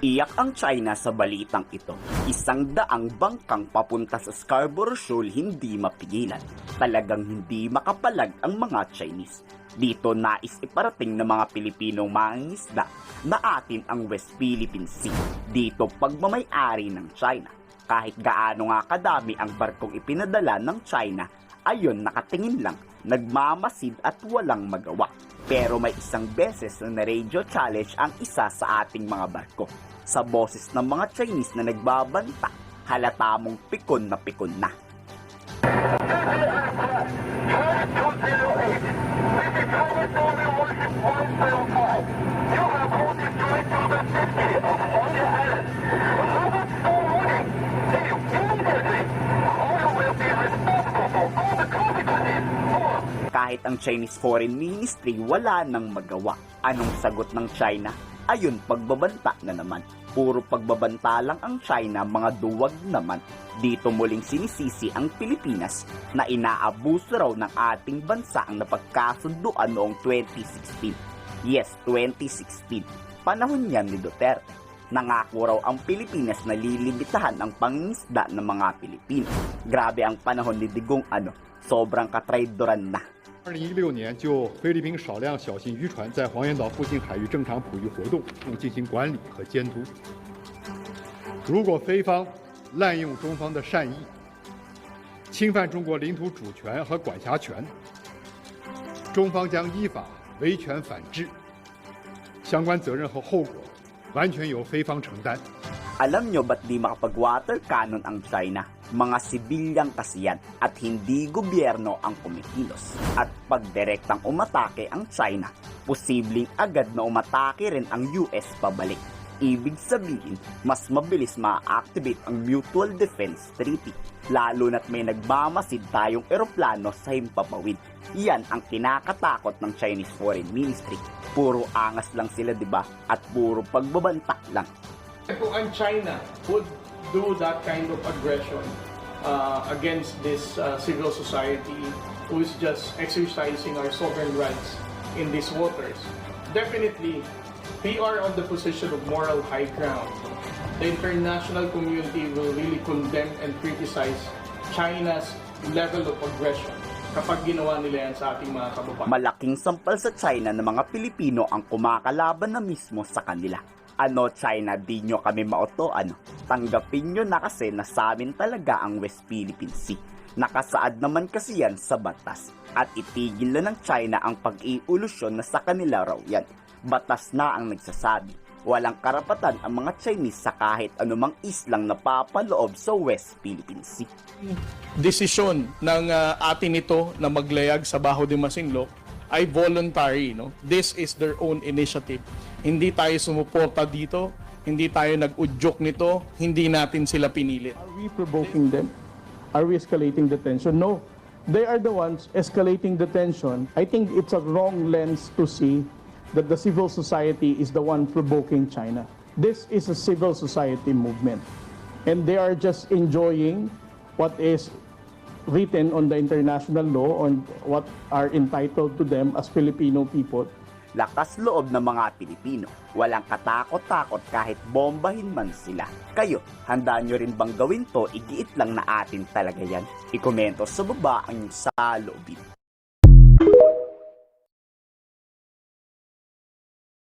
Iyak ang China sa balitang ito. 100 bangkang papunta sa Scarborough Shoal hindi mapigilan. Talagang hindi makapalag ang mga Chinese. Dito nais iparating ng mga Pilipinong mangingisda na atin ang West Philippine Sea. Dito pagmamay-ari ng China. Kahit gaano nga kadami ang barkong ipinadala ng China, ayon nakatingin lang, nagmamasid at walang magawa. Pero may isang beses na radio challenge ang isa sa ating mga barko. Sa boses ng mga Chinese na nagbabanta, halata mong pikon na. Kahit ang Chinese Foreign Ministry wala nang magawa. Anong sagot ng China? Ayun, pagbabanta na naman. Puro pagbabanta lang ang China, mga duwag naman. Dito muling sinisisi ang Pilipinas na inaabuso raw ng ating bansa ang napagkasunduan noong 2016. Yes, 2016. Panahon yan ni Duterte. Nangako raw ang Pilipinas na lilimitahan ang pangingisda ng mga Pilipino. Grabe ang panahon ni Digong sobrang katraidoran na. 2016年就菲律宾少量小型渔船在黄岩岛附近海域正常捕鱼活动，并进行管理和监督。如果菲方滥用中方的善意，侵犯中国领土主权和管辖权，中方将依法维权反制，相关责任和后果完全由菲方承担。 Alam nyo ba't di makapag-water cannon ang China? Mga sibilyang kasi yan at hindi gobyerno ang kumikilos. At pag direktang umatake ang China, posibleng agad na umatake rin ang US pabalik. Ibig sabihin, mas mabilis ma-activate ang Mutual Defense Treaty. Lalo na't may nagmamasid tayong eroplano sa himpapawid. Yan ang kinakatakot ng Chinese Foreign Ministry. Puro angas lang sila, diba? At puro pagbabanta lang. Kung ang China would do that kind of aggression against this civil society who is just exercising our sovereign rights in these waters, definitely we are on the position of moral high ground. The international community will really condemn and criticize China's level of aggression kapag ginawa nila yan sa ating mga kababayan. Malaking sampal sa China ng mga Pilipino ang kumakalaban na mismo sa kanila. China, di nyo kami mauto, Tanggapin nyo na kasi na sa amin talaga ang West Philippine Sea. Nakasaad naman kasi yan sa batas. At itigil na ng China ang pag-iulusyon na sa kanila raw yan. Batas na ang nagsasabi. Walang karapatan ang mga Chinese sa kahit anumang islang napapaloob sa West Philippine Sea. Desisyon ng atin ito na maglayag sa Baho de Masinloc ay voluntary, no? This is their own initiative. Hindi tayo sumuporta dito, hindi tayo nag-udyok nito, hindi natin sila pinilit. Are we provoking them? Are we escalating the tension? No. They are the ones escalating the tension. I think it's a wrong lens to see that the civil society is the one provoking China. This is a civil society movement. And they are just enjoying what is written on the international law on what are entitled to them as Filipino people. Lakas loob ng mga Pilipino. Walang katakot-takot kahit bombahin man sila. Kayo, handa nyo rin bang gawin to? Igiit lang na atin talaga yan. Ikomento sa baba ang inyong saloobin.